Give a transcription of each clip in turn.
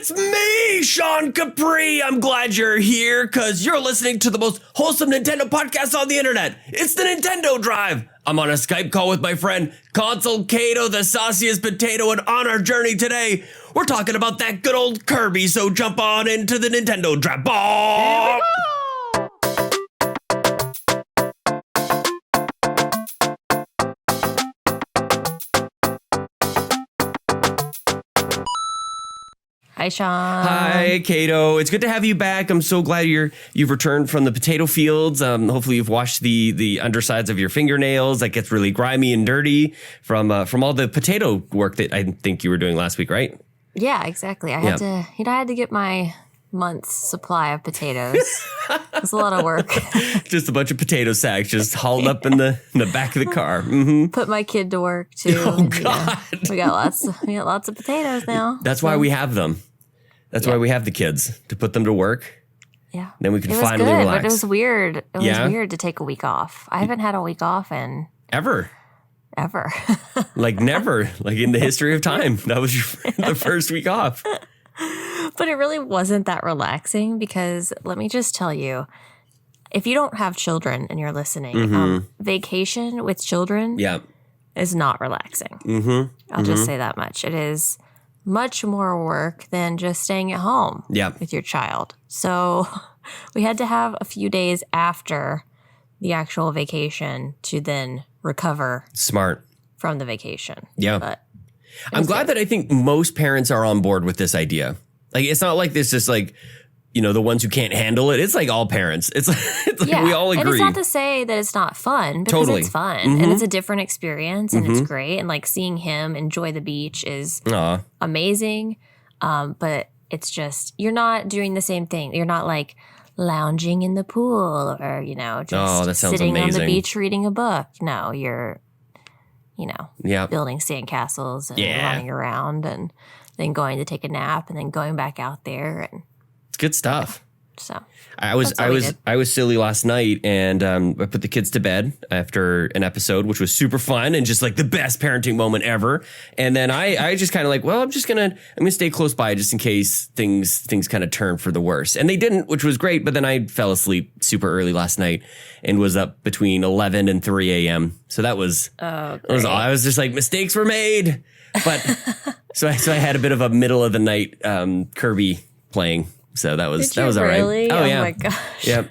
It's me, Sean Capri. I'm glad you're here because you're listening to the most wholesome Nintendo podcast on the internet. It's the Nintendo Drive. I'm on a Skype call with my friend Console Caito, the sauciest potato, and on our journey today, we're talking about that good old Kirby, so jump on into the Nintendo Drive. Ball! Hi, Sean. Hi, Caito. It's good to have you back. I'm so glad you've returned from the potato fields. Hopefully you've washed the undersides of your fingernails. That gets really grimy and dirty from all the potato work that I think you were doing last week, right? Yeah, exactly. I had to get my month's supply of potatoes. It was a lot of work. Just a bunch of potato sacks just hauled up in the back of the car. Mm-hmm. Put my kid to work too. Oh, God. We got lots of potatoes now. That's why we have them. That's why we have the kids, to put them to work. Yeah. Then we can it finally was good, relax. But it was weird. It was weird to take a week off. I haven't had a week off in Ever. Like never. Like in the history of time. That was the first week off. But it really wasn't that relaxing because let me just tell you, if you don't have children and you're listening, vacation with children is not relaxing. Mm-hmm. I'll just say that much. It is much more work than just staying at home with your child. So we had to have a few days after the actual vacation to then recover. Smart. From the vacation. Yeah. But I'm glad that I think most parents are on board with this idea. Like, it's not like this just like, the ones who can't handle it. It's like all parents. It's like we all agree. And it's not to say that it's not fun because it's fun and it's a different experience and it's great. And like seeing him enjoy the beach is amazing. But it's just, you're not doing the same thing. You're not like lounging in the pool or, just sitting on the beach reading a book. No, you're, building sandcastles and running around and then going to take a nap and then going back out there and it's good stuff. So I was silly last night and I put the kids to bed after an episode, which was super fun and just like the best parenting moment ever. And then I just kind of like, well, I'm gonna stay close by just in case things kind of turn for the worse. And they didn't, which was great. But then I fell asleep super early last night and was up between 11 and 3 a.m. So that was all. I was just like, mistakes were made. But so I had a bit of a middle of the night Kirby playing. So that was all right. Really? Oh yeah. My gosh. Yep.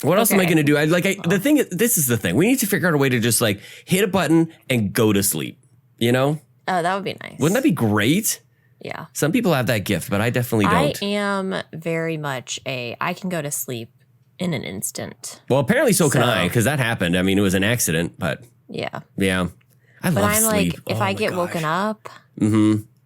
What else am I going to do? The thing is, this is the thing. We need to figure out a way to just like hit a button and go to sleep. Oh, that would be nice. Wouldn't that be great? Yeah. Some people have that gift, but I definitely don't. I am very much I can go to sleep in an instant. Well, apparently so can I, because that happened. I mean, it was an accident, but yeah. Yeah. I love sleep. Like, if I get woken up,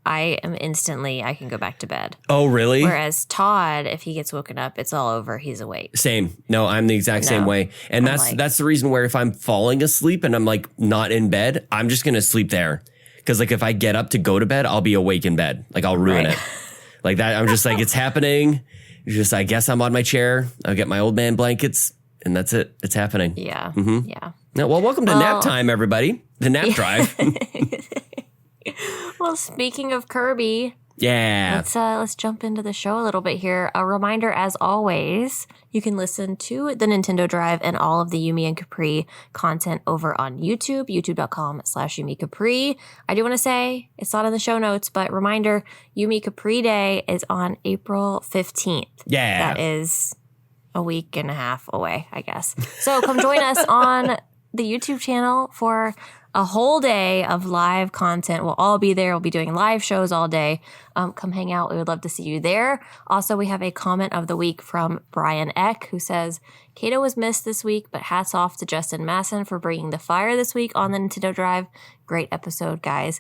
I can go back to bed. Oh, really? Whereas Todd, if he gets woken up, it's all over. He's awake. Same. No, I'm the exact same way. And that's the reason where if I'm falling asleep and I'm like not in bed, I'm just going to sleep there. Because like if I get up to go to bed, I'll be awake in bed. Like I'll ruin it. Like that. I'm just like, it's happening. Just, I guess I'm on my chair. I'll get my old man blankets and that's it. It's happening. Yeah. Yeah. No, well, welcome to nap time, everybody. The nap drive. Well, speaking of Kirby, let's jump into the show a little bit here. A reminder, as always, you can listen to the Nintendo Drive and all of the Yumi and Capri content over on YouTube, youtube.com/Yumi Capri. I do want to say, it's not in the show notes, but reminder, Yumi Capri Day is on April 15th. Yeah. That is a week and a half away, I guess. So come join us on the YouTube channel for a whole day of live content. We'll all be there. We'll be doing live shows all day. Come hang out. We would love to see you there. Also, we have a comment of the week from Brian Eck, who says, Caito was missed this week, but hats off to Justin Masson for bringing the fire this week on the Nintendo Drive. Great episode, guys.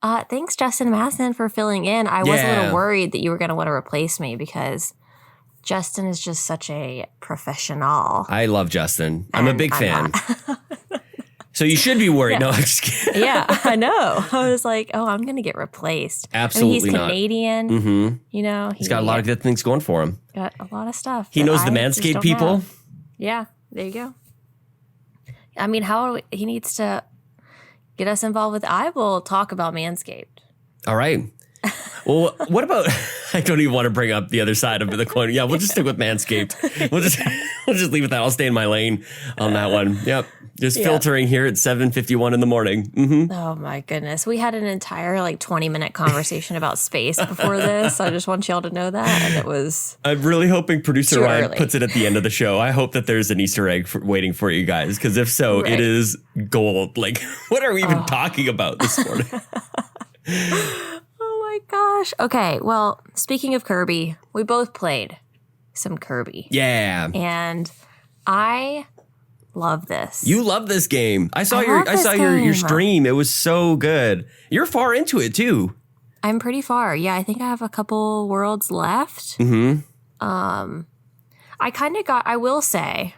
Thanks, Justin Masson, for filling in. I was a little worried that you were going to want to replace me because Justin is just such a professional. I love Justin. I'm a big fan. So you should be worried. Yeah. No, I'm just kidding. Yeah, I know. I was like, I'm going to get replaced. Absolutely not. He's Canadian. Mm-hmm. He's got a lot of good things going for him. Got a lot of stuff. He knows the Manscaped people. Yeah, there you go. I mean, he needs to get us involved with. I will talk about Manscaped. All right. Well, what about, I don't even want to bring up the other side of the coin. Yeah, we'll just stick with Manscaped. We'll just leave it that. I'll stay in my lane on that one. Yep. Just filtering here at 7:51 in the morning. Mm-hmm. Oh my goodness. We had an entire 20-minute conversation about space before this. I just want y'all to know that. And it was I'm really hoping producer too Ryan early. puts it at the end of the show. I hope that there's an Easter egg waiting for you guys. Because if so, Right. it is gold. Like, what are we even talking about this morning? Oh my gosh. Okay. Well, speaking of Kirby, we both played some Kirby. Yeah. And I love this. You love this game. I saw your game. stream. It was so good. You're far into it too. I'm pretty far. Yeah, I think I have a couple worlds left. Mm-hmm. I will say,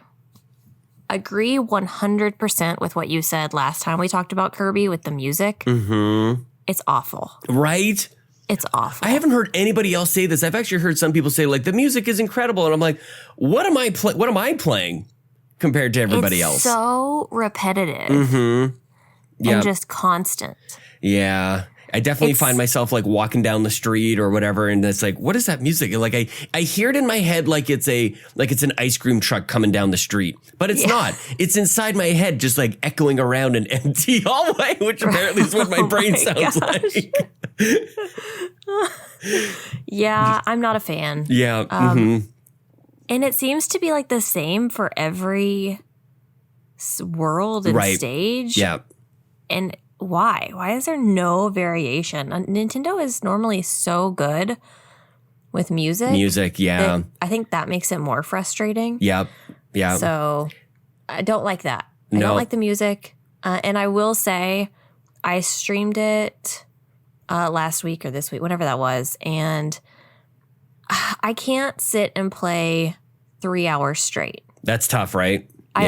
agree 100% with what you said last time we talked about Kirby with the music. Mm-hmm. It's awful. Right? It's awful. I haven't heard anybody else say this. I've actually heard some people say the music is incredible, and I'm like, what am I playing compared to everybody else? So repetitive Mm-hmm. Yeah. and just constant. Yeah. I definitely find myself walking down the street or whatever, and it's what is that music? I hear it in my head like it's an ice cream truck coming down the street, but it's not. It's inside my head, just echoing around an empty hallway, which apparently is what my brain sounds like. Yeah, I'm not a fan. Yeah. Mm-hmm. And it seems to be the same for every world and stage. Yeah. And why? Why is there no variation? Nintendo is normally so good with music. Music, yeah. I think that makes it more frustrating. Yep. Yeah. So I don't like that. I No. don't like the music. And I will say I streamed it last week or this week, whatever that was. And I can't sit and play 3 hours straight. That's tough, right? I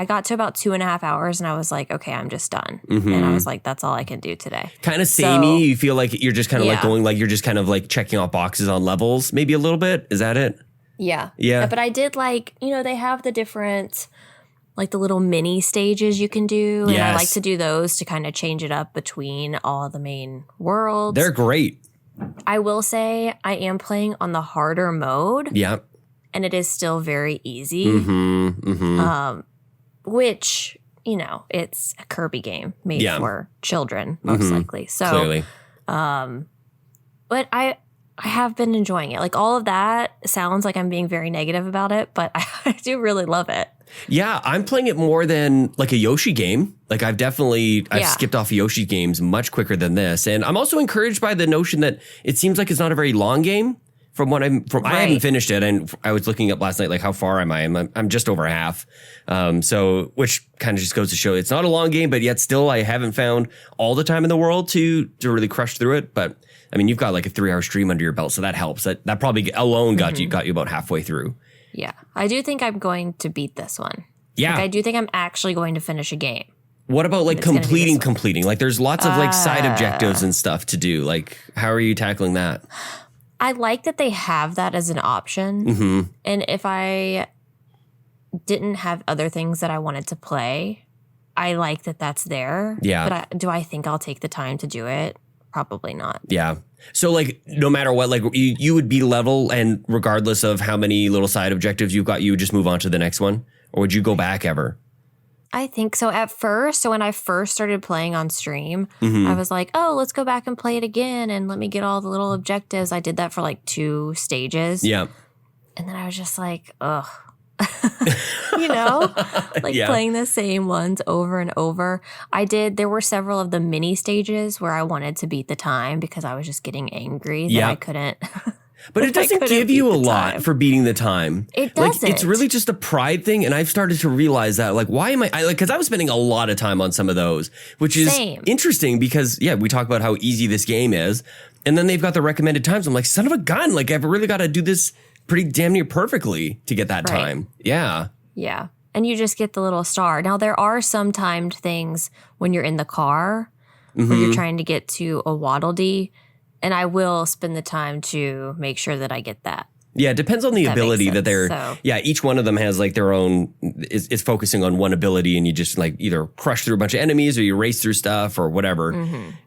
got to about 2.5 hours and I was like, okay, I'm just done. Mm-hmm. And I was like, that's all I can do today. Kind of samey. You feel like you're just kind of going, you're just kind of checking off boxes on levels, maybe a little bit. Is that it? Yeah. Yeah. But I did they have the different, the little mini stages you can do. And I like to do those to kind of change it up between all the main worlds. They're great. I will say I am playing on the harder mode. Yeah. And it is still very easy. Mm-hmm. Mm-hmm. Which, it's a Kirby game made for children, most likely. So, Clearly. but I have been enjoying it. All of that sounds like I'm being very negative about it, but I do really love it. Yeah, I'm playing it more than a Yoshi game. I've skipped off Yoshi games much quicker than this. And I'm also encouraged by the notion that it seems like it's not a very long game. I haven't finished it, and I was looking up last night, how far am I? I'm just over half. So, which kind of just goes to show it's not a long game, but yet still I haven't found all the time in the world to really crush through it. But I mean, you've got a 3-hour stream under your belt, so that helps. That probably alone got you about halfway through. Yeah, I do think I'm going to beat this one. Yeah, I do think I'm actually going to finish a game. What about completing? There's lots of side objectives and stuff to do. How are you tackling that? I like that they have that as an option. Mm-hmm. And if I didn't have other things that I wanted to play, I like that that's there. Yeah. But do I think I'll take the time to do it? Probably not. Yeah. So no matter what, you would be level, and regardless of how many little side objectives you've got, you would just move on to the next one? Or would you go back ever? I think so. At first, when I first started playing on stream, Mm-hmm. I was like, oh, let's go back and play it again and let me get all the little objectives. I did that for 2 stages. Yeah. And then I was just like, ugh. Playing the same ones over and over. There were several of the mini stages where I wanted to beat the time because I was just getting angry that I couldn't. But it doesn't give you a lot for beating the time. It doesn't. It's really just a pride thing. And I've started to realize that, why am because I was spending a lot of time on some of those, which is interesting because, we talk about how easy this game is. And then they've got the recommended times. I'm like, son of a gun. I've really got to do this pretty damn near perfectly to get that time. Yeah. Yeah. And you just get the little star. Now, there are some timed things when you're in the car where you're trying to get to a Waddle Dee. And I will spend the time to make sure that I get that. Yeah, it depends on the ability that they're. So. Yeah, each one of them has like their own. Is focusing on one ability, and you just like either crush through a bunch of enemies or you race through stuff or whatever.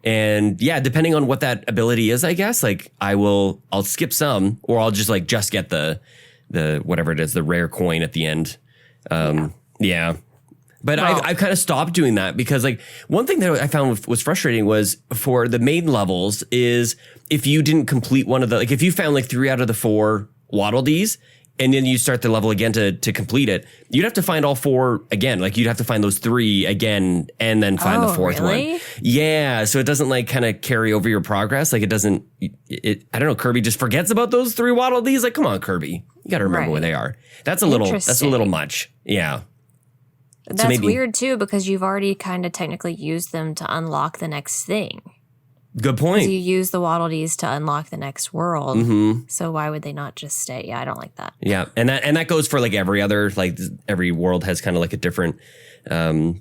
And yeah, depending on what that ability is, I guess like I'll skip some, or I'll just get the whatever it is, the rare coin at the end. Yeah. But I've kind of stopped doing that because like one thing that I found was frustrating was for the main levels is if you didn't complete one of the, like if you found like 3 out of the 4 Waddle Dees and then you start the level again to complete it, you'd have to find all 4 again. Like you'd have to find those 3 again and then find the 4th one. Yeah. So it doesn't like kind of carry over your progress. Like it doesn't, I don't know. Kirby just forgets about those 3 Waddle Dees. Like, come on, Kirby, you got to remember where they are. That's a little much. Yeah. That's weird too, because you've already kind of technically used them to unlock the next thing. Good point. You use the Waddle Dees to unlock the next world. So why would they not just stay? Yeah, I don't like that. Yeah, and that goes for like every other, like every world has kind of like a different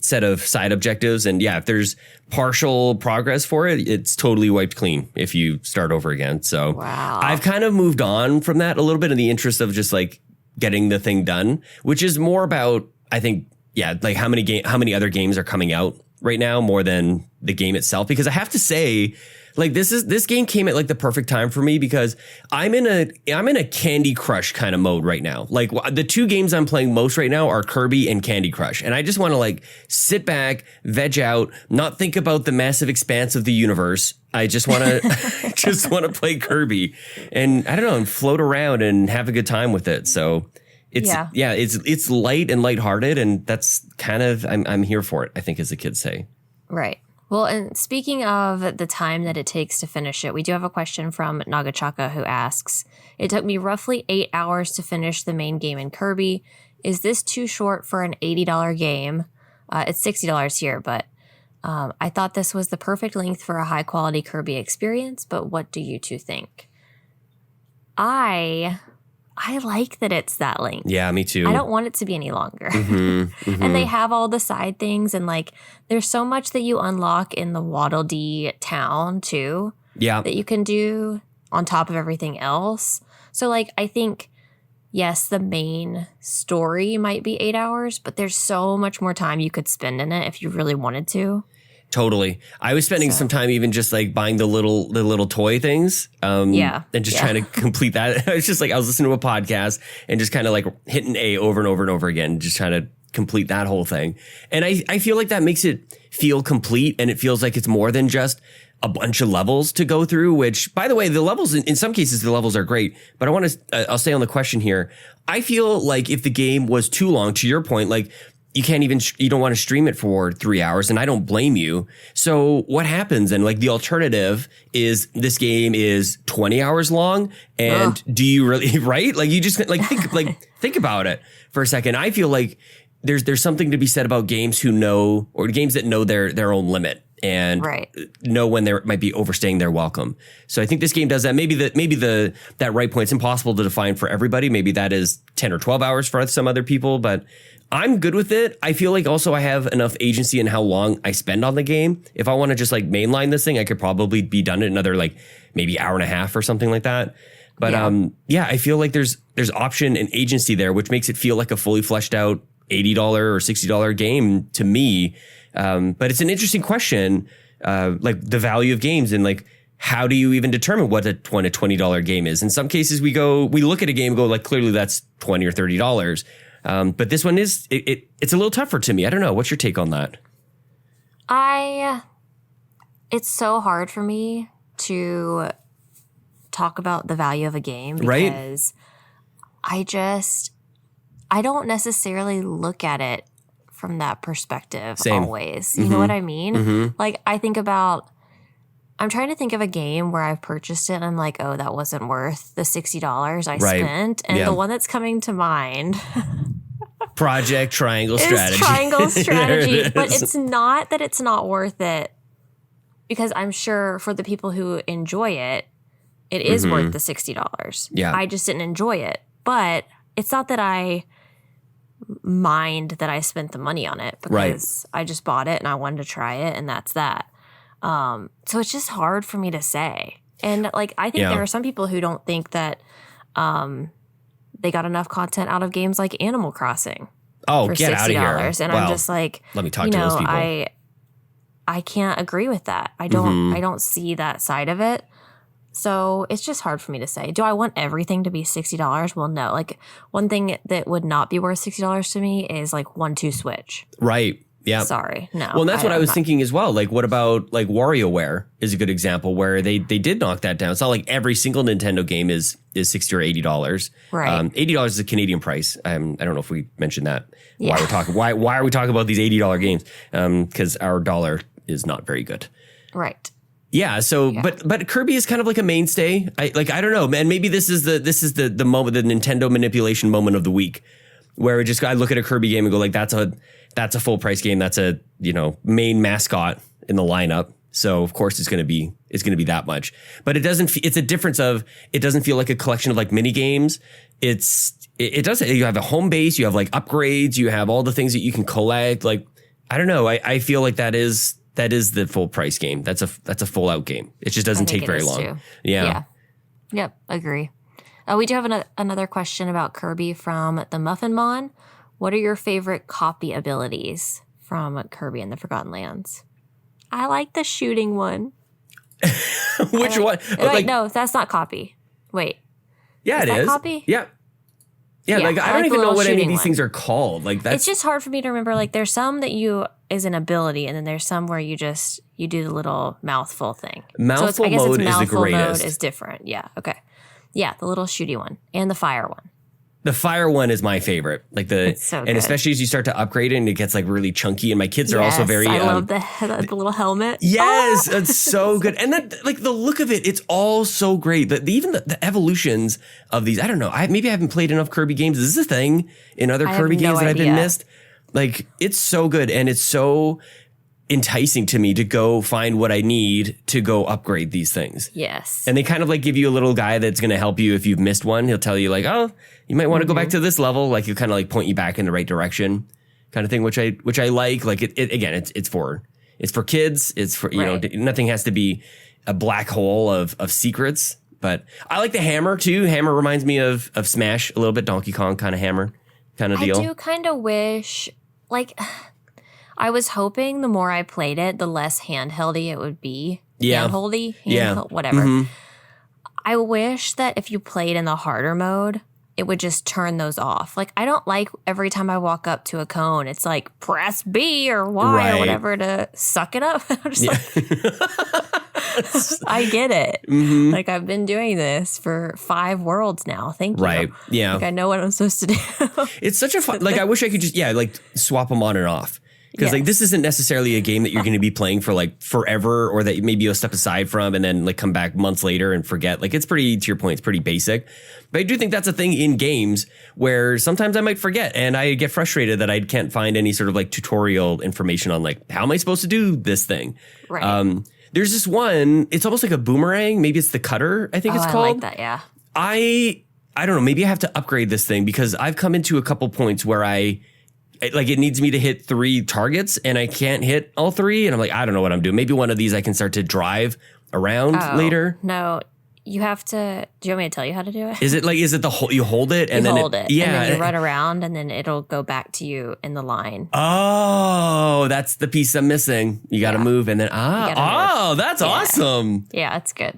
set of side objectives. And yeah, if there's partial progress for it, it's totally wiped clean if you start over again. So I've kind of moved on from that a little bit in the interest of just like getting the thing done, which is more about, I think, yeah, like how many other games are coming out right now more than the game itself. Because I have to say, like this game came at like the perfect time for me because I'm in a Candy Crush kind of mode right now. Like the 2 games I'm playing most right now are Kirby and Candy Crush, and I just want to like sit back, veg out, not think about the massive expanse of the universe. I just want to play Kirby, and I don't know, and float around and have a good time with it. So. It's light and lighthearted, and that's kind of I'm here for it, I think, as the kids say. Right. Well, and speaking of the time that it takes to finish it, we do have a question from Nagachaka who asks, "It took me roughly 8 hours to finish the main game in Kirby. Is this too short for an $80 game? It's $60 here, but I thought this was the perfect length for a high quality Kirby experience. But what do you two think?" I like that it's that length. Yeah, me too. I don't want it to be any longer. And they have all the side things, and like there's so much that you unlock in the Waddle Dee town too. Yeah. That you can do on top of everything else. So like I think, yes, the main story might be 8 hours, but there's so much more time you could spend in it if you really wanted to. Totally. I was spending some time even just like buying the little toy things. And just trying to complete that. I was just like, I was listening to a podcast and just kind of like hitting A over and over and over again, just trying to complete that whole thing. And I feel like that makes it feel complete, and it feels like it's more than just a bunch of levels to go through, which, by the way, the levels, in some cases, the levels are great. But I'll stay on the question here. I feel like if the game was too long, to your point, like, you don't want to stream it for 3 hours, and I don't blame you. So what happens? And like the alternative is this game is 20 hours long. And do you really, right? Like you just like think about it for a second. I feel like there's something to be said about games who know, or games that know their own limit and know when they might be overstaying their welcome. So I think this game does that. Maybe that right point, it's impossible to define for everybody. Maybe that is 10 or 12 hours for some other people, but I'm good with it. I feel like also I have enough agency in how long I spend on the game. If I want to just like mainline this thing, I could probably be done in another like maybe hour and a half or something like that. But I feel like there's option and agency there, which makes it feel like a fully fleshed out $80 or $60 game to me. But it's an interesting question, like the value of games and like how do you even determine what a $20 game is? In some cases, we look at a game and go like clearly that's $20 or $30. But this one is it's a little tougher to me. I don't know. What's your take on that? It's so hard for me to talk about the value of a game because I don't necessarily look at it from that perspective always. You know what I mean? Like I'm trying to think of a game where I've purchased it and I'm like, oh, that wasn't worth the $60 I spent. And the one that's coming to mind Project Triangle Strategy. Triangle Strategy. But it's not that it's not worth it, because I'm sure for the people who enjoy it, it is worth the $60. Yeah. I just didn't enjoy it. But it's not that I mind that I spent the money on it, because I just bought it and I wanted to try it, and that's that. So it's just hard for me to say. And like, I think there are some people who don't think that they got enough content out of games like Animal Crossing. Oh, for get out of here. And I'm just like, let me talk to those people. I can't agree with that. I don't see that side of it. So it's just hard for me to say. Do I want everything to be $60? Well, no. Like one thing that would not be worth $60 to me is like 1-2 Switch. Right. Yeah. Sorry. No. Well, and that's what I was thinking as well. Like, what about like WarioWare is a good example where they did knock that down. It's not like every single Nintendo game is $60 or $80. Right. $80 is a Canadian price. I don't know if we mentioned that. Yeah. Why are we talking about these $80 games? Because our dollar is not very good. Right. Yeah. So, yeah. But Kirby is kind of like a mainstay. I don't know, man. Maybe this is the moment, the Nintendo manipulation moment of the week, where I look at a Kirby game and go like, that's a full price game. That's a, main mascot in the lineup. So of course it's going to be that much, but it's a difference of, it doesn't feel like a collection of like mini games. It does, you have a home base, you have like upgrades, you have all the things that you can collect. Like, I don't know. I feel like that is the full price game. That's a full out game. It just doesn't take very long. Too. Yeah. Yep. Agree. We do have another question about Kirby from the Muffin Mon. What are your favorite copy abilities from Kirby and the Forgotten Lands? I like the shooting one. Which one? Wait, no, that's not copy. Wait. Yeah, it is. Copy? Yeah. Yeah, like I don't even know what any of these things are called. Like it's just hard for me to remember. Like there's some that is an ability, and then there's some where you do the little mouthful thing. Mouthful mode is the greatest. Mode is different. Yeah. Okay. Yeah, the little shooty one and the fire one. The fire one is my favorite. Like it's so good. And especially as you start to upgrade it and it gets like really chunky. And my kids are also very. I love the little helmet. Yes, it's so good. And that, like the look of it, it's all so great. Even the evolutions of these, I don't know. Maybe I haven't played enough Kirby games. Is this a thing in other Kirby games that I've been missed? Like it's so good and it's so enticing to me to go find what I need to go upgrade these things. Yes. And they kind of like give you a little guy that's going to help you if you've missed one. He'll tell you like, oh, you might want to go back to this level. Like he'll kind of like point you back in the right direction kind of thing, which I like. Like it's for kids. It's for, nothing has to be a black hole of secrets, but I like the hammer too. Hammer reminds me of Smash a little bit, Donkey Kong kind of hammer kind of deal. I do kind of wish like I was hoping the more I played it, the less handheldy it would be. Yeah. Handholdy, whatever. Mm-hmm. I wish that if you played in the harder mode, it would just turn those off. Like, I don't like every time I walk up to a cone, it's like, press B or Y or whatever to suck it up. I'm just like, I get it. Mm-hmm. Like, I've been doing this for 5 worlds now. Thank you. Right. Yeah. Like, I know what I'm supposed to do. It's such a fun, like, I wish I could just, like, swap them on and off. Because like this isn't necessarily a game that you're going to be playing for like forever, or that maybe you'll step aside from and then like come back months later and forget. Like it's pretty, to your point, it's pretty basic. But I do think that's a thing in games where sometimes I might forget and I get frustrated that I can't find any sort of like tutorial information on like, how am I supposed to do this thing? Right. There's this one, it's almost like a boomerang. Maybe it's the cutter, I think it's called. I like that, yeah. I don't know. Maybe I have to upgrade this thing because I've come into a couple points where it needs me to hit 3 targets and I can't hit all 3. And I'm like, I don't know what I'm doing. Maybe one of these I can start to drive around later. No, you have to. Do you want me to tell you how to do it? Is it you hold it and then hold it? Yeah. And then you run around and then it'll go back to you in the line. Oh, that's the piece I'm missing. You got to move and then, that's awesome. Yeah, it's good.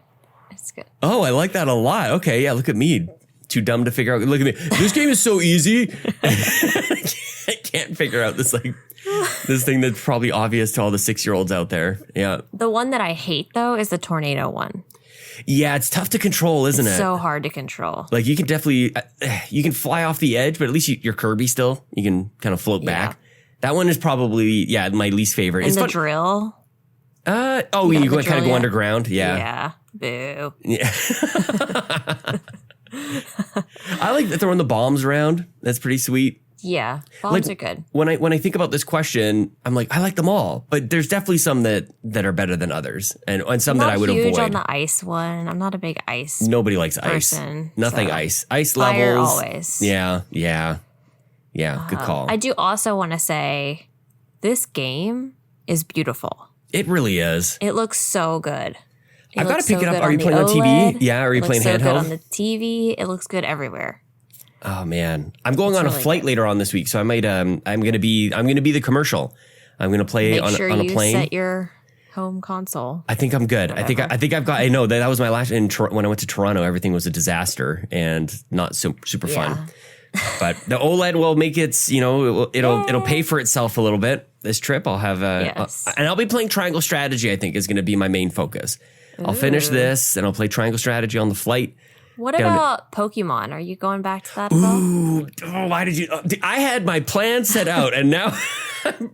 It's good. Oh, I like that a lot. Okay. Yeah. Look at me. Too dumb to figure out. Look at me. This game is so easy. I can't figure out this thing that's probably obvious to all the 6-year-olds out there. Yeah. The one that I hate though is the tornado one. Yeah, it's tough to control, isn't it? So hard to control. Like you can definitely you can fly off the edge, but at least you're Kirby still. You can kind of float back. That one is probably my least favorite. And it's the drill. You kind of go underground. Yeah. Yeah. Boo. Yeah. I like throwing the bombs around. That's pretty sweet. Yeah, bombs are good. When I think about this question, I'm like, I like them all, but there's definitely some that are better than others, and some that I would avoid. I'm not huge on the ice one. I'm not a big ice. Nobody likes person, ice. Nothing ice. Ice fire levels. Always. Yeah. Good call. I do also want to say, this game is beautiful. It really is. It looks so good. I've got to pick it up. Are you playing on TV? Yeah. Are you playing handheld? It looks so good on the TV. It looks good everywhere. Oh man, I'm going on a flight later on this week, so I might. I'm gonna be the commercial. I'm gonna play on a plane. Make sure you set your home console. I think I'm good. Whatever. I think I've got. I know that was my last. When I went to Toronto, everything was a disaster and not super fun. But the OLED will make its. It'll pay for itself a little bit. This trip, I'll have and I'll be playing Triangle Strategy. I think is going to be my main focus. I'll finish this and I'll play Triangle Strategy on the flight. What about Pokemon? Are you going back to that at all? Why did you? I had my plan set out, and now,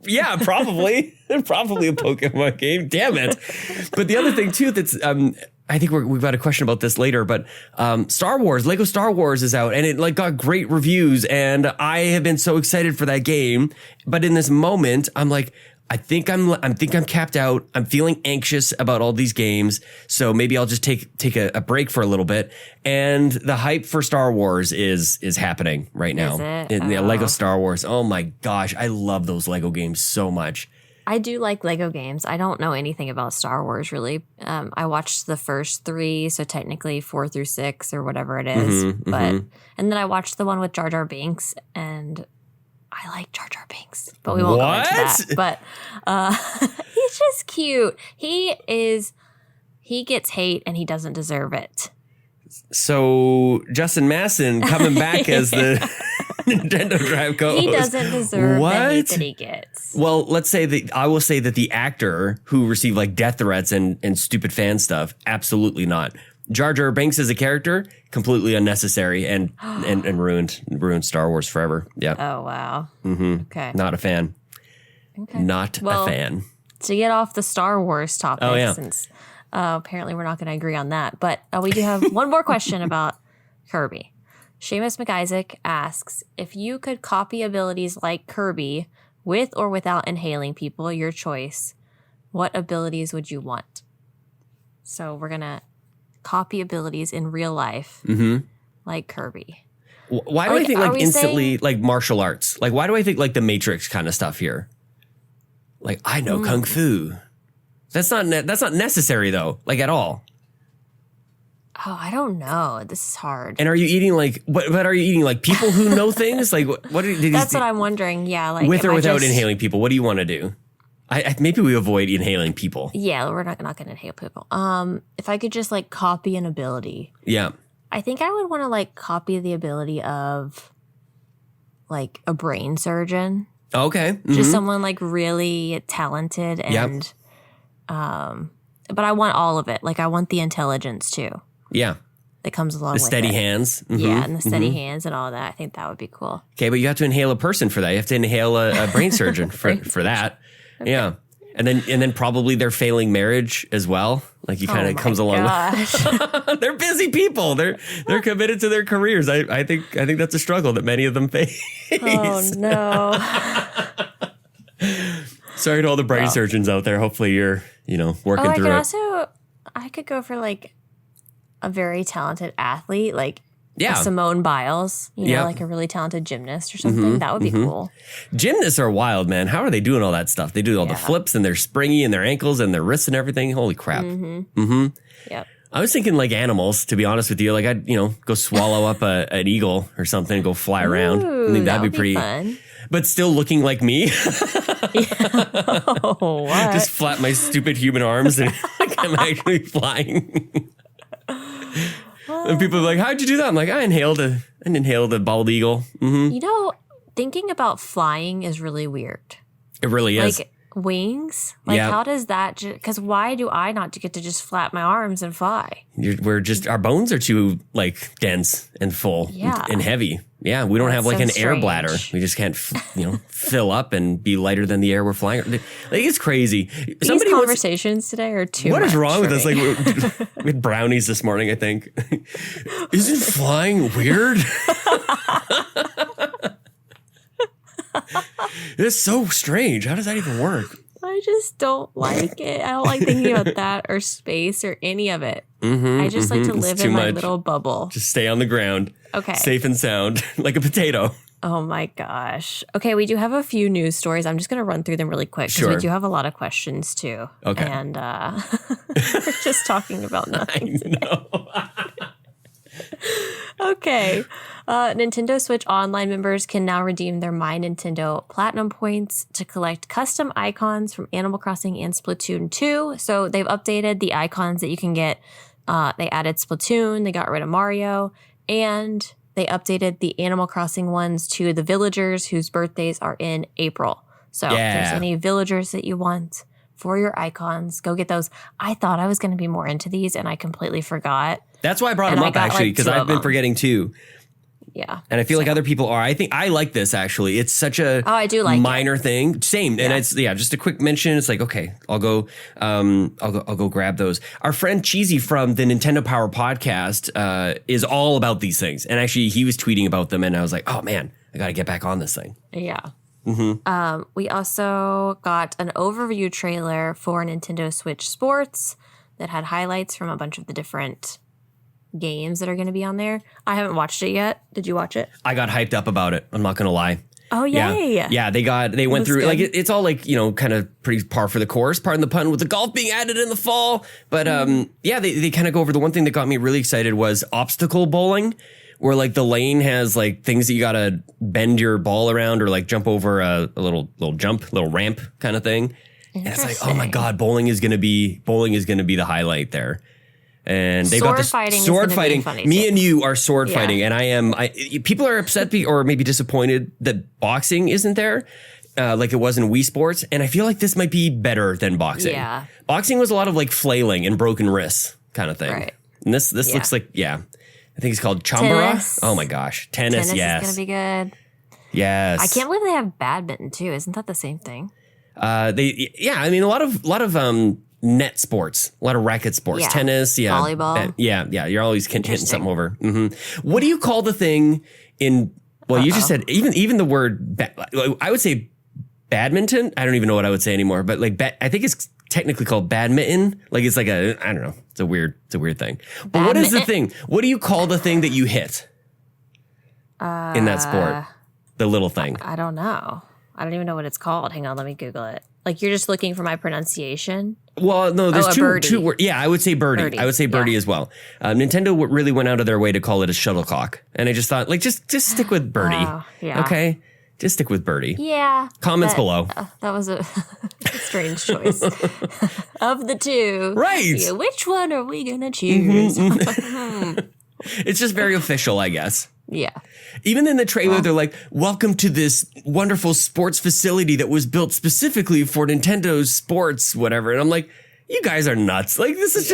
yeah, probably a Pokemon game. Damn it! But the other thing too, that's I think we've got a question about this later. But Star Wars, Lego Star Wars is out, and it got great reviews, and I have been so excited for that game. But in this moment, I'm like, I think I'm capped out. I'm feeling anxious about all these games. So maybe I'll just take a break for a little bit. And the hype for Star Wars is happening right now. Is it? Lego Star Wars. Oh my gosh. I love those Lego games so much. I do like Lego games. I don't know anything about Star Wars really. I watched the first 3, so technically 4 through 6 or whatever it is. And then I watched the one with Jar Jar Binks, and I like Jar Jar Binks, but we won't go into that. But he's just cute. He gets hate and he doesn't deserve it. So Justin Masson coming back as the Nintendo Drive co-host. He doesn't deserve the hate that he gets. Well, I will say that the actor who received like death threats and stupid fan stuff, absolutely not. Jar Jar Binks as a character, completely unnecessary and ruined Star Wars forever. Yeah. Oh, wow. Okay. Not a fan. Okay. Not a fan. To get off the Star Wars topic, since apparently we're not going to agree on that, but we do have one more question about Kirby. Seumas MacIsaac asks, if you could copy abilities like Kirby with or without inhaling people, your choice, what abilities would you want? So we're going to copy abilities in real life, like Kirby. Why do I think like instantly like martial arts? Like why do I think like the Matrix kind of stuff here? Like I know kung fu. That's not necessary though, like at all. Oh, I don't know. This is hard. And are you eating like what are you eating like people who know things? Like what That's what I'm wondering. Yeah, like with or without inhaling people. What do you want to do? Maybe we avoid inhaling people. Yeah, we're not going to inhale people. If I could just like copy an ability. Yeah. I think I would want to like copy the ability of like a brain surgeon. Okay. Just someone like really talented and but I want all of it. Like I want the intelligence too. Yeah. That comes along with the steady hands. Yeah, and the steady hands and all that. I think that would be cool. Okay, but you have to inhale a person for that. You have to inhale a brain surgeon for that. Okay. Yeah. And then probably their failing marriage as well. Like he kind of comes along. They're busy people. They're committed to their careers. I think that's a struggle that many of them face. Oh no. Sorry to all the brain surgeons out there. Hopefully you're, working through it. I could go for like a very talented athlete, like Simone Biles, like a really talented gymnast or something. That would be cool. Gymnasts are wild, man. How are they doing all that stuff? They do all the flips and they're springy and their ankles and their wrists and everything. Holy crap. Yep. I was thinking like animals, to be honest with you. Like I'd, go swallow up an eagle or something and go fly around. I think that'd be pretty fun. But still looking like me. Oh, what? Just flap my stupid human arms and I'm actually flying. And people are like, how'd you do that? I'm like, I inhaled a bald eagle. Thinking about flying is really weird. It really is. Like wings? Like how does that, because why do I not get to just flap my arms and fly? Our bones are too like dense and full and heavy. Yeah, we don't have like an air bladder. We just can't, fill up and be lighter than the air we're flying. Like it's crazy. These conversations today are too much. What is wrong with us? Like we had brownies this morning, I think. Isn't flying weird? It's so strange. How does that even work? I just don't like it. I don't like thinking about that or space or any of it. I just like to live in my little bubble. Just stay on the ground. Okay. Safe and sound, like a potato. Oh my gosh. Okay, we do have a few news stories. I'm just going to run through them really quick because we do have a lot of questions too. Okay. And we're just talking about nothing today. I know. Okay. Nintendo Switch Online members can now redeem their My Nintendo Platinum points to collect custom icons from Animal Crossing and Splatoon 2. So they've updated the icons that you can get. They added Splatoon, they got rid of Mario, and they updated the Animal Crossing ones to the villagers whose birthdays are in April. So if there's any villagers that you want for your icons, go get those. I thought I was going to be more into these, and I completely forgot. That's why I brought them up, actually, because I've been forgetting too. Yeah. And I feel like other people are. I think I like this, actually. It's such a I do like minor thing. Same. And it's, just a quick mention. It's like, okay, I'll go grab those. Our friend Cheesy from the Nintendo Power podcast is all about these things. And actually, he was tweeting about them. And I was like, oh, man, I got to get back on this thing. Yeah. We also got an overview trailer for Nintendo Switch Sports that had highlights from a bunch of the different games that are going to be on there. I haven't watched it yet. Did you watch it? I got hyped up about it. I'm not going to lie. Oh, yay. Yeah, they went through, like, it's all like, kind of pretty par for the course, pardon the pun, with the golf being added in the fall. But they kind of go over the one thing that got me really excited was obstacle bowling, where like the lane has like things that you got to bend your ball around or like jump over a little ramp kind of thing. And it's like, oh my God, bowling is going to be the highlight there. And they've got this sword fighting. Me and you are sword fighting, and people are upset or maybe disappointed that boxing isn't there, like it was in Wii Sports. And I feel like this might be better than boxing. Yeah, boxing was a lot of like flailing and broken wrists kind of thing. Right. And this looks like I think it's called Chambara. Tennis. Oh my gosh, tennis yes, is gonna be good. Yes, I can't believe they have badminton too. Isn't that the same thing? I mean a lot of net sports, a lot of racket sports, tennis, volleyball. You're always hitting something over. Mm-hmm. What do you call the thing in? Well, you just said even the word. I would say badminton. I don't even know what I would say anymore. But like, I think it's technically called badminton. Like it's like I don't know. It's a weird thing. But what is the thing? What do you call the thing that you hit in that sport? The little thing. I don't know. I don't even know what it's called. Hang on, let me Google it. Like you're just looking for my prononciation? Well, no, there's two words. Yeah, I would say birdie. I would say birdie as well. Nintendo really went out of their way to call it a shuttlecock. And I just thought, like, just stick with birdie. Oh, yeah. Okay? Just stick with birdie. Yeah. Comments below. That was a strange choice. Of the two. Right. Yeah, which one are we going to choose? It's just very official, I guess. Yeah. Even in the trailer, they're like, welcome to this wonderful sports facility that was built specifically for Nintendo's sports, whatever. And I'm like, you guys are nuts. Like, this is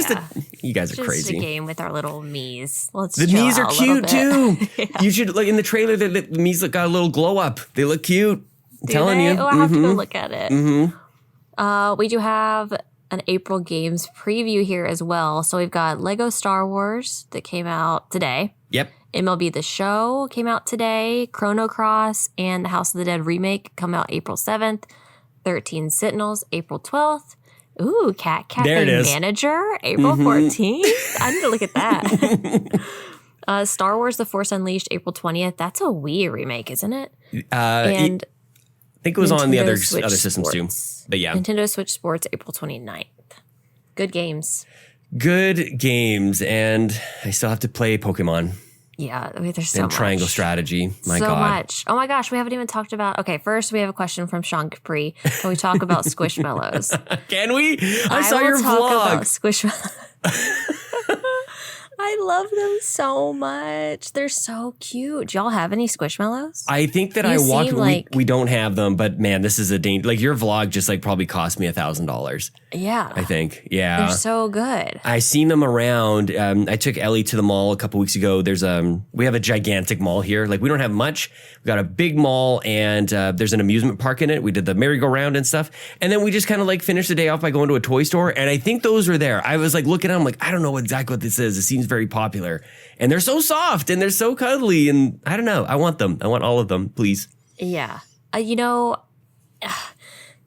you guys are crazy. Just a game with our little Miis. The Miis are cute too. You should, like, in the trailer, the Miis got a little glow up. They look cute. I'm telling you. Oh, I have to go look at it. We do have an April Games preview here as well. So we've got Lego Star Wars that came out today. Yep. MLB The Show came out today. Chrono Cross and the House of the Dead remake come out April 7th. 13 Sentinels, April 12th. Ooh, Cat Cafe Manager, April 14th. I need to look at that. Star Wars The Force Unleashed, April 20th. That's a Wii remake, isn't it? And I think it was Nintendo on the other systems too. But yeah. Nintendo Switch Sports, April 29th. Good games. Good games. And I still have to play Pokemon. Yeah, there's so much. Triangle strategy. My God. So much. Oh my gosh, we haven't even talked about... Okay, first we have a question from Sean Capri. Can we talk about Squishmallows? Can we? I saw your vlog. Squishmallows. I love them so much. They're so cute. Do y'all have any Squishmallows? I think that we don't have them, but man, this is a danger. Like your vlog just like probably cost me $1,000. Yeah. I think. Yeah. They're so good. I seen them around. I took Ellie to the mall a couple weeks ago. We have a gigantic mall here. Like we don't have much. We got a big mall and there's an amusement park in it. We did the merry-go-round and stuff. And then we just kind of like finished the day off by going to a toy store. And I think those were there. I was like looking at them like, I don't know exactly what this is. It seems very popular. And they're so soft and they're so cuddly. And I don't know. I want them. I want all of them, please. Yeah.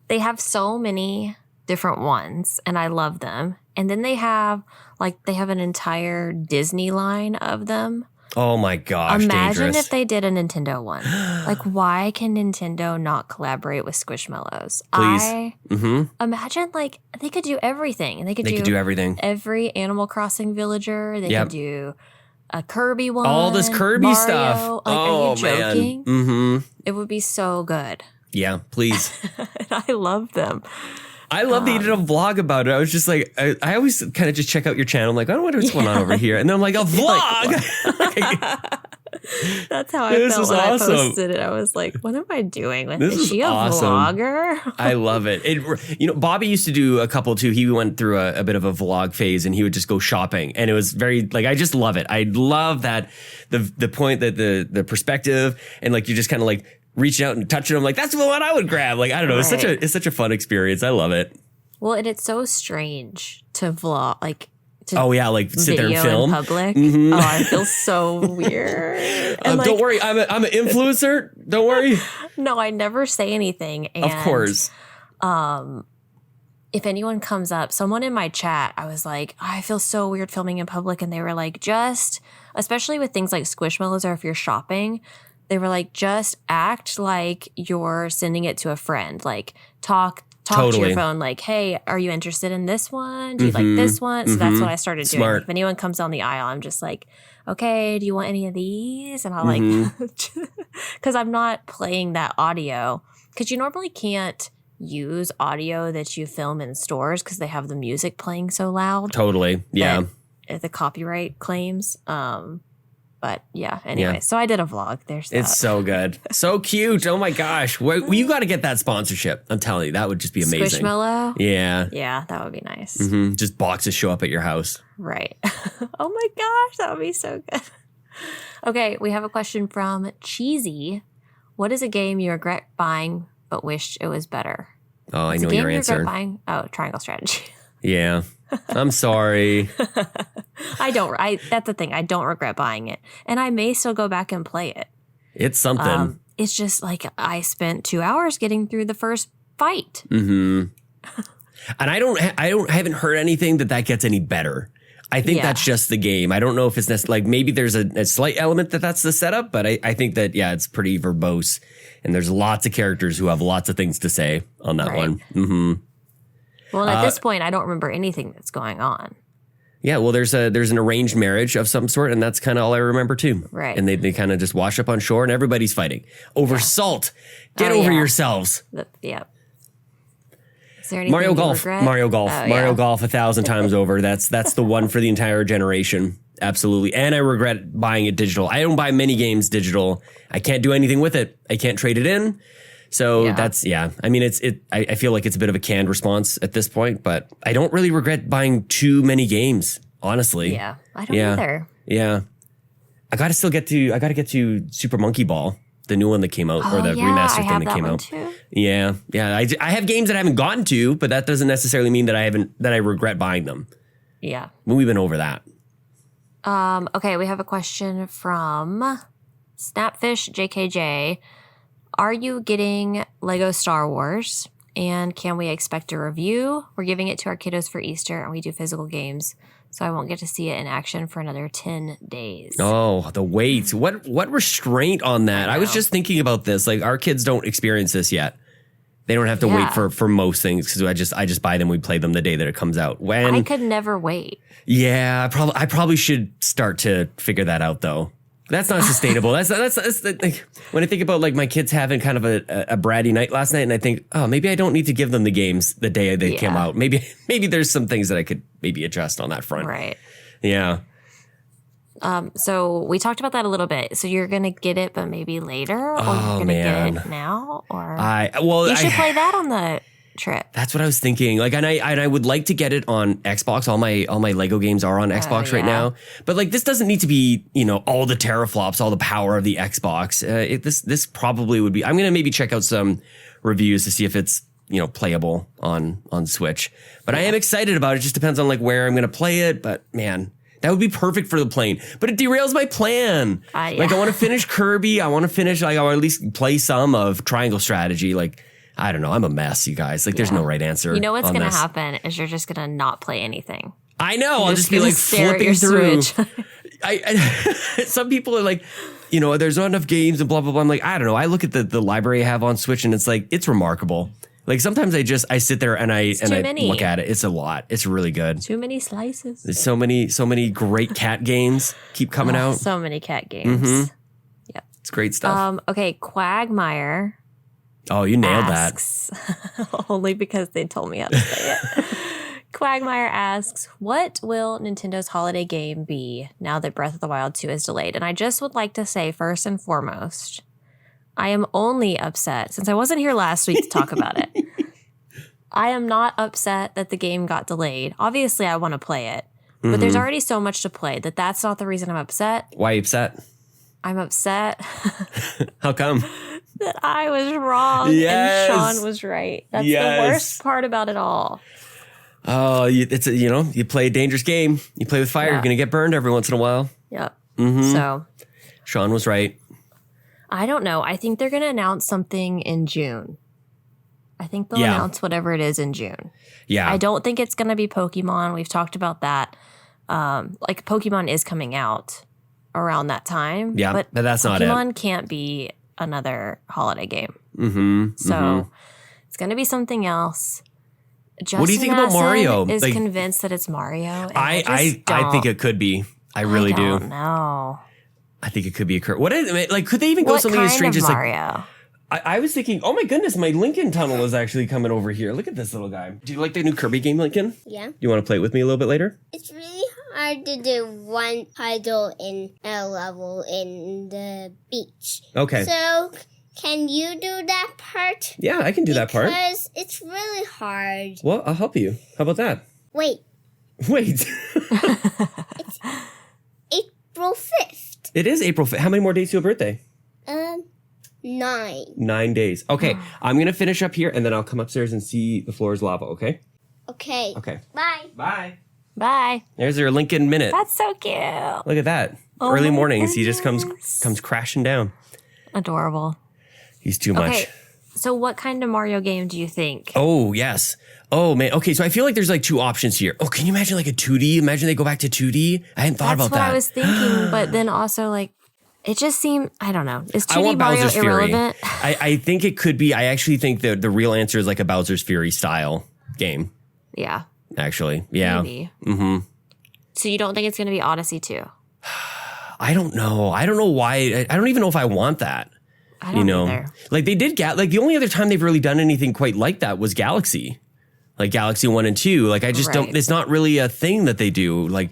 They have so many different ones and I love them. And then they have an entire Disney line of them. Oh my gosh. Imagine dangerous. if they did a Nintendo one. Like, why can Nintendo not collaborate with Squishmallows? Please. Imagine, like, they could do everything. And they could do everything. Every Animal Crossing villager. They could do a Kirby one. All this Kirby Mario. stuff. Like, are you joking? Man. Mm-hmm. It would be so good. Yeah, please. And I love them. I love that you did a vlog about it. I was just like, I always kind of just check out your channel. I'm like, I wonder what's going on over here. And then I'm like, a vlog. That's how I felt when I posted it. I was like, what am I doing? Is she a vlogger? I love it. Bobby used to do a couple too. He went through a bit of a vlog phase and he would just go shopping. And it was very like, I just love it. I love that the point that the perspective and like, you just kind of like, reaching out and touching them, like that's the one I would grab. Like I don't know, it's such a fun experience. I love it. Well, and it's so strange to vlog, like to like sit there and film in public. Mm-hmm. Oh, I feel so weird. Don't worry, I'm an influencer. Don't worry. No, I never say anything. And, of course. If anyone comes up, someone in my chat, I was like, I feel so weird filming in public, and they were like, especially with things like Squishmallows or if you're shopping. They were like, just act like you're sending it to a friend. Like, talk to your phone. Like, hey, are you interested in this one? Do you like this one? So that's what I started doing. If anyone comes down the aisle, I'm just like, okay, do you want any of these? And I'll like, because I'm not playing that audio. Because you normally can't use audio that you film in stores because they have the music playing so loud. Totally, yeah. The copyright claims. But yeah, anyway, so I did a vlog. There's that. It's so good. So cute. Oh my gosh. You got to get that sponsorship. I'm telling you, that would just be amazing. Squishmallow? Yeah. Yeah, that would be nice. Mm-hmm. Just boxes show up at your house. Right. Oh my gosh, that would be so good. Okay, we have a question from Cheesy. What is a game you regret buying but wished it was better? Oh, I know your answer. Buying? Oh, Triangle Strategy. Yeah. I'm sorry. That's the thing. I don't regret buying it. And I may still go back and play it. It's something. It's just like I spent 2 hours getting through the first fight. Mm-hmm. And I haven't heard anything that gets any better. I think that's just the game. I don't know if it's necessarily like maybe there's a slight element that's the setup, but I think that, it's pretty verbose. And there's lots of characters who have lots of things to say on that one. Mm-hmm. Well, at this point, I don't remember anything that's going on. Yeah, well, there's an arranged marriage of some sort, and that's kind of all I remember too. Right. And they kind of just wash up on shore, and everybody's fighting over salt. Get over yourselves. Yeah. Is there anything Mario Golf. regret? Mario Golf. Oh, Mario Golf 1,000 times over. That's the one for the entire generation. Absolutely. And I regret buying it digital. I don't buy many games digital. I can't do anything with it. I can't trade it in. So I mean, I feel like it's a bit of a canned response at this point, but I don't really regret buying too many games, honestly. Yeah, I don't either. Yeah. I got to get to Super Monkey Ball, the new one that came out, or the remastered thing that came out. Too. Yeah. Yeah. I have games that I haven't gotten to, but that doesn't necessarily mean that I regret buying them. Yeah. We've been over that. Okay, we have a question from Snapfish JKJ. Are you getting Lego Star Wars? And can we expect a review? We're giving it to our kiddos for Easter, and we do physical games, so I won't get to see it in action for another 10 days. Oh, the wait. What restraint on that? I was just thinking about this. Like, our kids don't experience this yet. They don't have to wait for most things because I just buy them. We play them the day that it comes out. I could never wait. Yeah, I probably should start to figure that out though. That's not sustainable. that's like, when I think about like my kids having kind of a bratty night last night, and I think, oh, maybe I don't need to give them the games the day they came out. Maybe there's some things that I could maybe adjust on that front. Right. Yeah. So we talked about that a little bit. So you're gonna get it, but maybe later, or you're gonna get it now, or you should play that on the trip. That's what I was thinking. Like, and I would like to get it on Xbox. All my Lego games are on Xbox right now. But like, this doesn't need to be, all the teraflops, all the power of the Xbox. This probably would be. I'm gonna maybe check out some reviews to see if it's playable on Switch. But I am excited about it. It just depends on like where I'm gonna play it. But man, that would be perfect for the plane. But it derails my plan. Like, I want to finish Kirby. I want to finish or at least play some of Triangle Strategy. Like, I don't know. I'm a mess, you guys. Like, there's no right answer. You know what's going to happen is you're just going to not play anything. I know. I'll just be like flipping through. Some people are like, there's not enough games and blah, blah, blah. I'm like, I don't know. I look at the library I have on Switch and it's like, it's remarkable. Like sometimes I sit there and I look at it. It's a lot. It's really good. Too many slices. There's so many great cat games keep coming out. So many cat games. Mm-hmm. Yep. It's great stuff. Okay, Quagmire. Oh, you nailed asks, that. Only because they told me how to say it. Quagmire asks, what will Nintendo's holiday game be now that Breath of the Wild 2 is delayed? And I just would like to say, first and foremost, I am only upset, since I wasn't here last week to talk about it. I am not upset that the game got delayed. Obviously, I want to play it. But there's already so much to play that's not the reason I'm upset. Why are you upset? I'm upset. How come? That I was wrong and Sean was right. That's the worst part about it all. Oh, you play a dangerous game. You play with fire. You're going to get burned every once in a while. Yep. Mm-hmm. So Sean was right. I don't know. I think they're going to announce something in June. I think they'll announce whatever it is in June. Yeah. I don't think it's going to be Pokemon. We've talked about that. Like Pokemon is coming out around that time. Yeah, but that's not it. Pokemon can't be another holiday game. Mm-hmm. So it's going to be something else. Justin what do you think about Mario? Is convinced that it's Mario. I think it could be. I really do. I don't know. I think it could be a curse. Could they even go something as strange as Mario? I was thinking, oh my goodness, my Lincoln tunnel is actually coming over here. Look at this little guy. Do you like the new Kirby game, Lincoln? Yeah. You want to play it with me a little bit later? It's really hard to do one title in a level in the beach. Okay. So, can you do that part? Yeah, I can do that part. Because it's really hard. Well, I'll help you. How about that? Wait. Wait. It's April 5th. It is April 5th. How many more days to your birthday? 9. 9 days. Okay, I'm going to finish up here, and then I'll come upstairs and see the floor is lava, okay? Okay. Okay. Bye. Bye. Bye. There's your Lincoln Minute. That's so cute. Look at that. Oh Early my mornings, he just goodness. comes crashing down. Adorable. He's too much. Okay, so what kind of Mario game do you think? Oh, yes. Oh, man. Okay, so I feel like there's like two options here. Oh, can you imagine like a 2D? Imagine they go back to 2D? I hadn't thought about that. That's what I was thinking, but then also like, it just seemed, I don't know. Is 2D I want Mario Bowser's irrelevant? Fury. I think it could be. I actually think that the real answer is like a Bowser's Fury style game. Yeah. Actually. Yeah. Maybe. Mm-hmm. So you don't think it's going to be Odyssey 2? I don't know. I don't know why. I don't even know if I want that. I don't either. Like they did, like the only other time they've really done anything quite like that was Galaxy. Like Galaxy 1 and 2. Like I just don't, it's not really a thing that they do. Like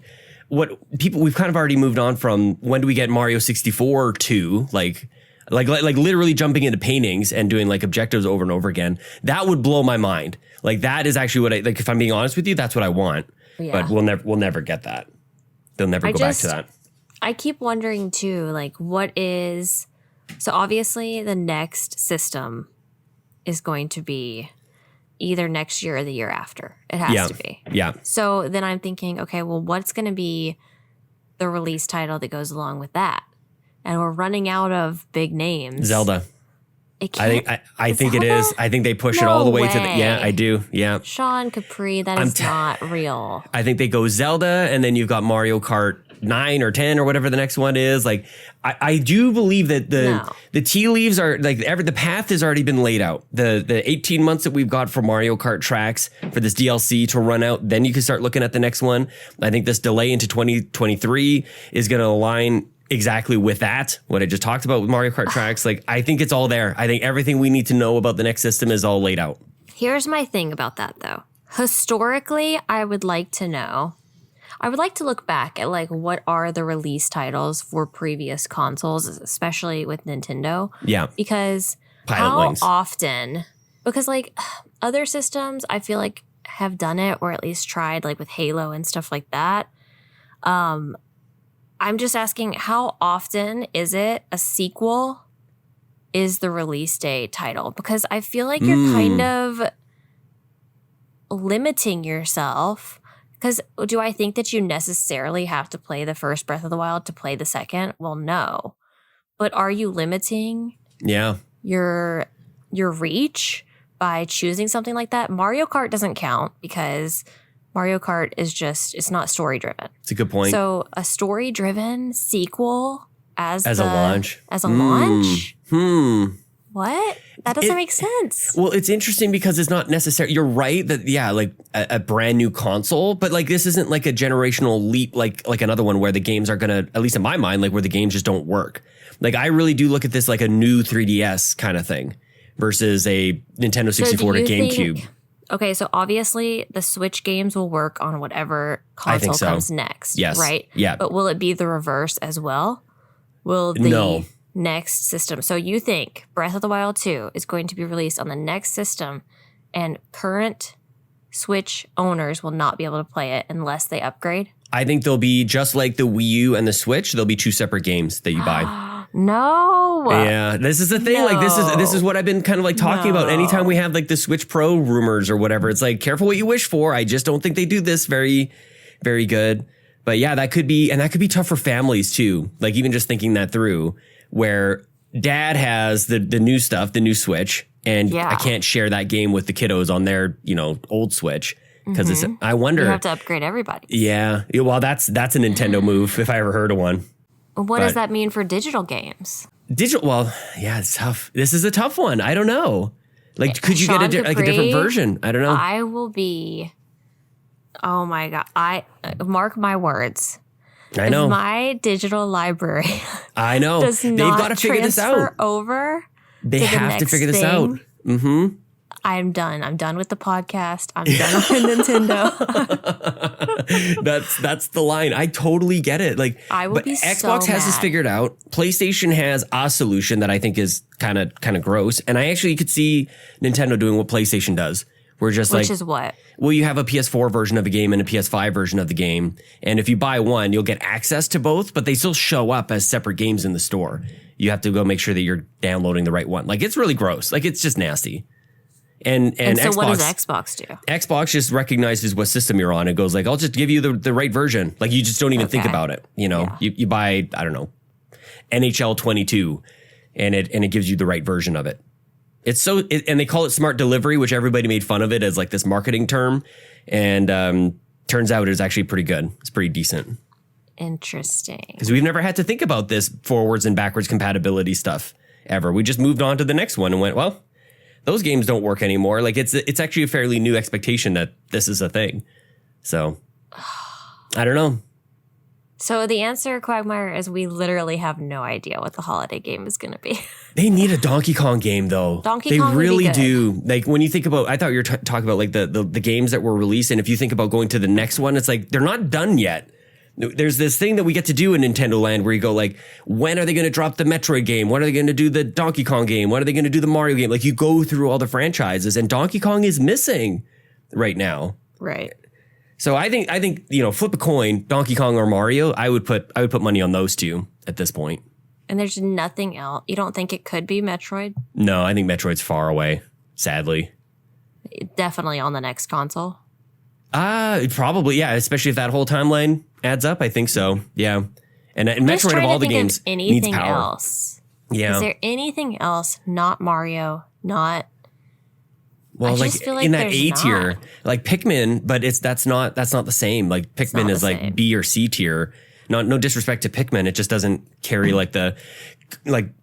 we've kind of already moved on from when do we get Mario 64 to like literally jumping into paintings and doing like objectives over and over again. That would blow my mind. Like that is actually what like, if I'm being honest with you, that's what I want. Yeah. But we'll never get that. They'll never go back to that. I keep wondering too, like so obviously the next system is going to be either next year or the year after. It has to be. Yeah. So then I'm thinking, okay, well, what's going to be the release title that goes along with that? And we're running out of big names. Zelda. I think it is. I think they push it No all the way to way. yeah, I do. Yeah. Sean Capri, that is not real. I think they go Zelda and then you've got Mario Kart 9 or 10 or whatever the next one is. Like I do believe that the tea leaves are like the path has already been laid out. The 18 months that we've got for Mario Kart tracks for this DLC to run out, then you can start looking at the next one. I think this delay into 2023 is going to align exactly with that, what I just talked about with Mario Kart tracks. Like, I think it's all there. I think everything we need to know about the next system is all laid out. Here's my thing about that, though. Historically, I would like to look back at, like, what are the release titles for previous consoles, especially with Nintendo. Yeah. Because because, like, other systems, I feel like, have done it or at least tried, like, with Halo and stuff like that. I'm just asking, how often is it a sequel is the release date title? Because I feel like you're kind of limiting yourself. Because do I think that you necessarily have to play the first Breath of the Wild to play the second? Well, no. But are you limiting your reach by choosing something like that? Mario Kart doesn't count because Mario Kart is it's not story driven. It's a good point. So a story driven sequel as a launch. What? That doesn't make sense. Well, it's interesting because it's not necessary. You're right that, yeah, like a brand new console, but like this isn't like a generational leap like another one where the games are going to, at least in my mind, like where the games just don't work. Like I really do look at this like a new 3DS kind of thing versus a Nintendo 64 to GameCube. Okay, so obviously the Switch games will work on whatever console comes next. Yes. Right? Yeah. But will it be the reverse as well? Will the next system. So you think Breath of the Wild 2 is going to be released on the next system and current Switch owners will not be able to play it unless they upgrade? I think they'll be just like the Wii U and the Switch. There'll be 2 separate games that you buy. No. Yeah, this is the thing. No. Like this is what I've been kind of like talking about. Anytime we have like the Switch Pro rumors or whatever, it's like careful what you wish for. I just don't think they do this very, very good. But yeah, that could be tough for families too. Like even just thinking that through, where dad has the new stuff, the new Switch, and I can't share that game with the kiddos on their, old Switch because I wonder. You have to upgrade everybody. Yeah. Well, that's a Nintendo move if I ever heard of one. What does that mean for digital games? Well, yeah, it's tough. This is a tough one. I don't know. Like, could you get a different version? I don't know. I will be. Oh my God. Mark my words. I know. If my digital library I know. They've got to figure this out. Over. They have to figure this out. Mm-hmm. I'm done. I'm done with the podcast. I'm done with Nintendo. That's the line. I totally get it. Like, I will be Xbox so has this mad. figured out. PlayStation has a solution that I think is kind of gross, and I actually could see Nintendo doing what PlayStation does. We're just Which is what? Well, you have a PS4 version of a game and a PS5 version of the game. And if you buy one, you'll get access to both, but they still show up as separate games in the store. You have to go make sure that you're downloading the right one. Like, it's really gross. Like, it's just nasty. And so Xbox, what does Xbox do? Xbox just recognizes what system you're on. It goes like, I'll just give you the right version. Like, you just don't even think about it. You buy, I don't know, NHL 22 and it gives you the right version of it. It's and they call it smart delivery, which everybody made fun of it as like this marketing term. And turns out it's actually pretty good. It's pretty decent. Interesting. Because we've never had to think about this forwards and backwards compatibility stuff ever. We just moved on to the next one and went, well, those games don't work anymore. Like it's actually a fairly new expectation that this is a thing. So I don't know. So the answer, Quagmire, is we literally have no idea what the holiday game is going to be. They need a Donkey Kong game, though. Donkey Kong really would be good. do. Like when you think about, I thought you were talking about like the games that were released, and if you think about going to the next one, it's like they're not done yet. There's this thing that we get to do in Nintendo Land where you go like, when are they going to drop the Metroid game? When are they going to do the Donkey Kong game? When are they going to do the Mario game? Like you go through all the franchises, and Donkey Kong is missing right now. Right. So I think flip a coin, Donkey Kong or Mario. I would put money on those two at this point. And there's nothing else. You don't think it could be Metroid? No, I think Metroid's far away. Sadly, Definitely on the next console. Probably, yeah. Especially if that whole timeline adds up. I think so. Yeah. And Metroid of all the games needs power. Else. Yeah. Is there anything else not Mario? Not. Well, I just feel like in that there's A tier, not. like Pikmin, but that's not the same. Like Pikmin is like same. B or C tier. No disrespect to Pikmin, it just doesn't carry like the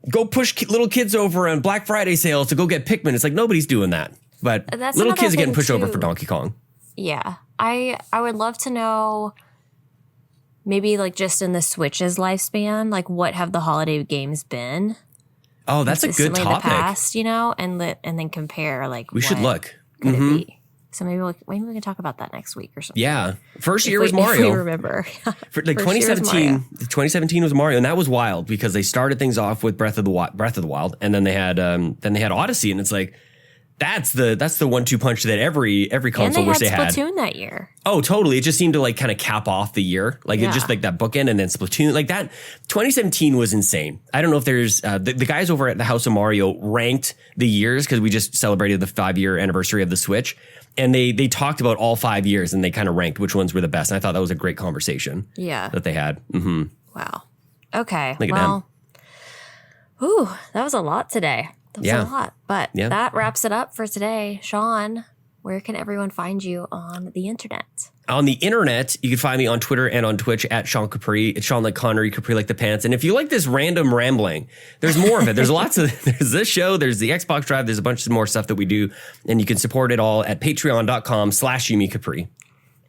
go push little kids over on Black Friday sales to go get Pikmin. It's like nobody's doing that, but That's little another kids are getting thing, pushed over too. for Donkey Kong. Yeah. I would love to know maybe like just in the Switch's lifespan, like what have the holiday games been? Oh, that's a good consistently topic. The past, and then compare like We should look. Could it be? So maybe we can talk about that next week or something. Yeah. First year was Mario. If we remember. For like First year was 2017 was Mario, and that was wild because they started things off with Breath of the Wild, and then they had Odyssey, and it's like that's the 1-2 punch that every console wish they had. And they had Splatoon that year. Oh, totally. It just seemed to like kind of cap off the year. Like it just like that bookend and then Splatoon. Like that 2017 was insane. I don't know if there's the guys over at the House of Mario ranked the years because we just celebrated the 5-year anniversary of the Switch. And they talked about all 5 years and they kind of ranked which ones were the best. And I thought that was a great conversation. Yeah. That they had. Mm-hmm. Wow. Okay. Look at well, ooh, that was a lot today. That was a lot. But that wraps it up for today. Sean, where can everyone find you on the internet? On the internet, you can find me on Twitter and on Twitch at Sean Capri. It's Sean like Connery, Capri like the pants. And if you like this random rambling, there's more of it. There's there's this show, there's the Xbox Drive, there's a bunch of more stuff that we do. And you can support it all at patreon.com/YumiCapri.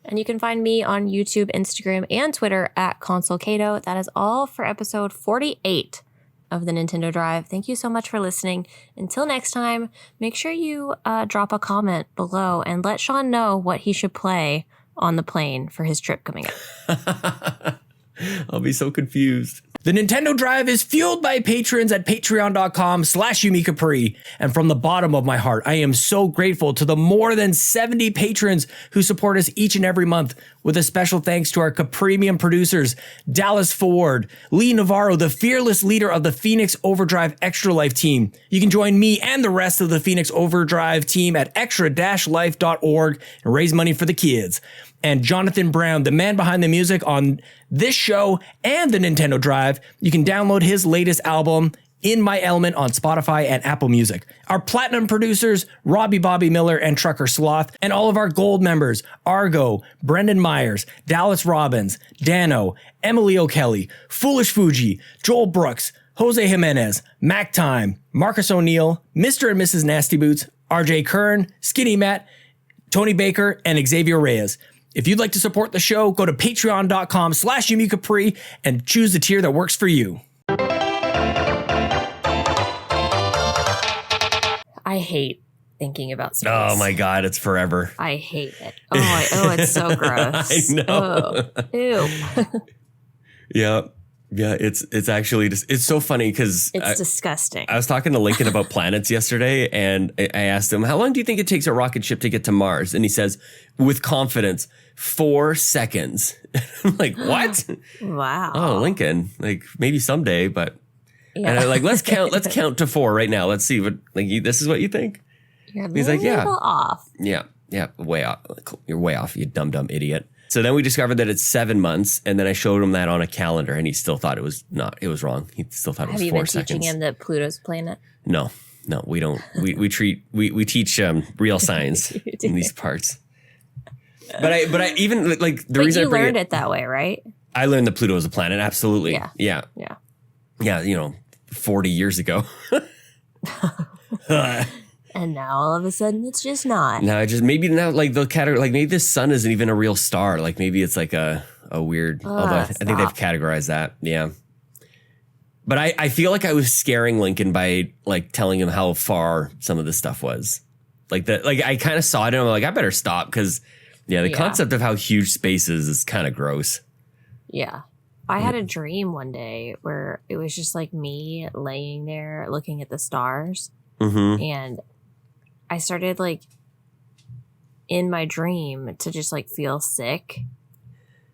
And you can find me on YouTube, Instagram, and Twitter at Console Caito. That is all for episode 48 of the Nintendo Drive. Thank you so much for listening. Until next time, make sure you drop a comment below and let Sean know what he should play on the plane for his trip coming up. I'll be so confused. The Nintendo Drive is fueled by patrons at patreon.com/YumiCapri. And from the bottom of my heart, I am so grateful to the more than 70 patrons who support us each and every month, with a special thanks to our Capremium producers, Dallas Ford, Lee Navarro, the fearless leader of the Phoenix Overdrive Extra Life team. You can join me and the rest of the Phoenix Overdrive team at extra-life.org and raise money for the kids. And Jonathan Brown, the man behind the music on this show and the Nintendo Drive. You can download his latest album, In My Element, on Spotify and Apple Music. Our platinum producers, Robbie Bobby Miller and Trucker Sloth, and all of our gold members, Argo, Brendan Myers, Dallas Robbins, Dano, Emily O'Kelly, Foolish Fuji, Joel Brooks, Jose Jimenez, Mac Time, Marcus O'Neill, Mr. and Mrs. Nasty Boots, RJ Kern, Skinny Matt, Tony Baker, and Xavier Reyes. If you'd like to support the show, go to patreon.com/YumiCapri and choose the tier that works for you. I hate thinking about space. Oh my God, it's forever. I hate it. It's so gross. I know. Oh, ew. Yeah. Yeah, it's actually just, it's so funny because it's disgusting. I was talking to Lincoln about planets yesterday, and I asked him, how long do you think it takes a rocket ship to get to Mars? And he says, with confidence, 4 seconds. I'm like, what? Wow. Oh, Lincoln, like maybe someday, but Yeah. and I'm like, let's count to 4 right now. Let's see what, like, this is what you think? He's like, yeah. Off. Yeah, way off. You're way off, you dumb idiot. So then we discovered that it's 7 months, and then I showed him that on a calendar, and he still thought it was not. It was wrong. He still thought it was 4 seconds. Have you been teaching him that Pluto's a planet? No, we don't. We teach real science in these parts. But I even like the reason you I bring learned it that way, right? I learned that Pluto is a planet. Absolutely. Yeah. 40 years ago. And now all of a sudden it's just not. No, maybe now like the category, like maybe the sun isn't even a real star. Like maybe it's like a weird, although I think they've categorized that. Yeah. But I feel like I was scaring Lincoln by like telling him how far some of this stuff was. Like I kind of saw it and I'm like, I better stop because the concept of how huge space is kind of gross. Yeah. I had a dream one day where it was just like me laying there looking at the stars. Mm-hmm. And I started like in my dream to just like feel sick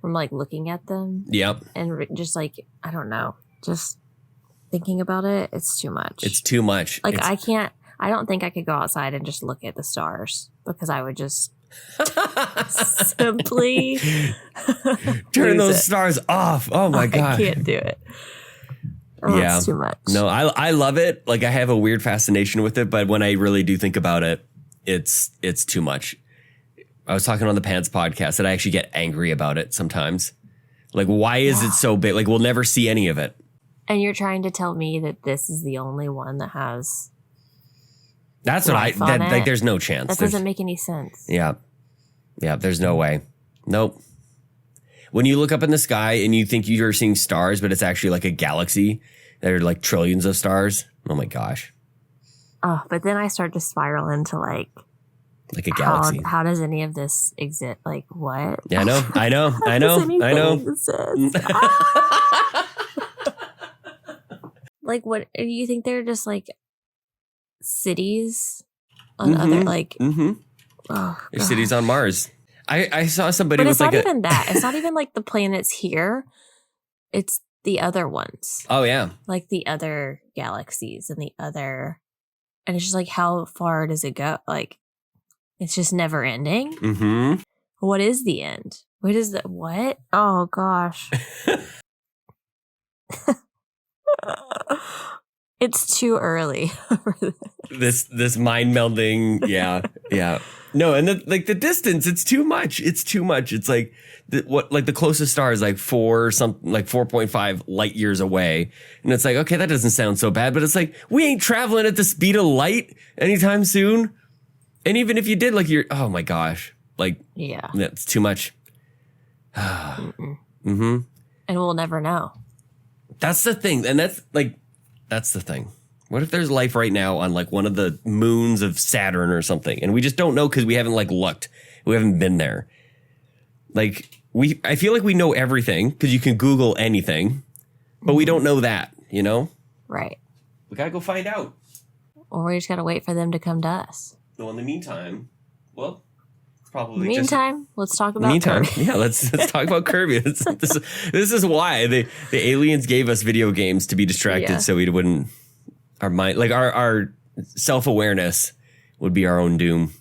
from like looking at them. Yep. And just like, I don't know, just thinking about it, it's too much. It's too much. Like I don't think I could go outside and just look at the stars because I would just simply turn those stars off. Oh my God. I can't do it. It's too much. No, I love it. Like I have a weird fascination with it, but when I really do think about it, it's too much. I was talking on the Pants podcast that I actually get angry about it sometimes. Like, why is it so big? Like, we'll never see any of it. And you're trying to tell me that this is the only one that has. That's what like. There's no chance. That doesn't make any sense. Yeah. There's no way. Nope. When you look up in the sky and you think you're seeing stars, but it's actually like a galaxy, there are like trillions of stars. Oh my gosh. Oh, but then I start to spiral into like a galaxy. How does any of this exist? Like what? Yeah, I know. Like what? Do you think they're just like cities on other like? Mm-hmm. Oh, there's cities on Mars. I saw somebody but with like it's not even that. It's not even like the planets here. It's the other ones. Oh yeah. Like the other galaxies and and it's just like how far does it go? Like it's just never ending. Mm-hmm. What is the end? What is the what? Oh gosh. It's too early for this mind melding. Yeah. No, and the distance, it's too much. It's too much. It's like the closest star is like 4.5 light years away. And it's like, okay, that doesn't sound so bad, but it's like, we ain't traveling at the speed of light anytime soon. And even if you did, like, oh my gosh, like, Yeah. that's too much. And we'll never know. That's the thing. And that's the thing. What if there's life right now on like one of the moons of Saturn or something? And we just don't know because we haven't like looked. We haven't been there. Like I feel like we know everything because you can Google anything, but we don't know that, you know? Right. We got to go find out. Or we just got to wait for them to come to us. So in the meantime, well, probably let's talk about Kirby. Yeah, let's talk about Kirby. This is why the aliens gave us video games to be distracted so we wouldn't. Our mind, like our self-awareness would be our own doom.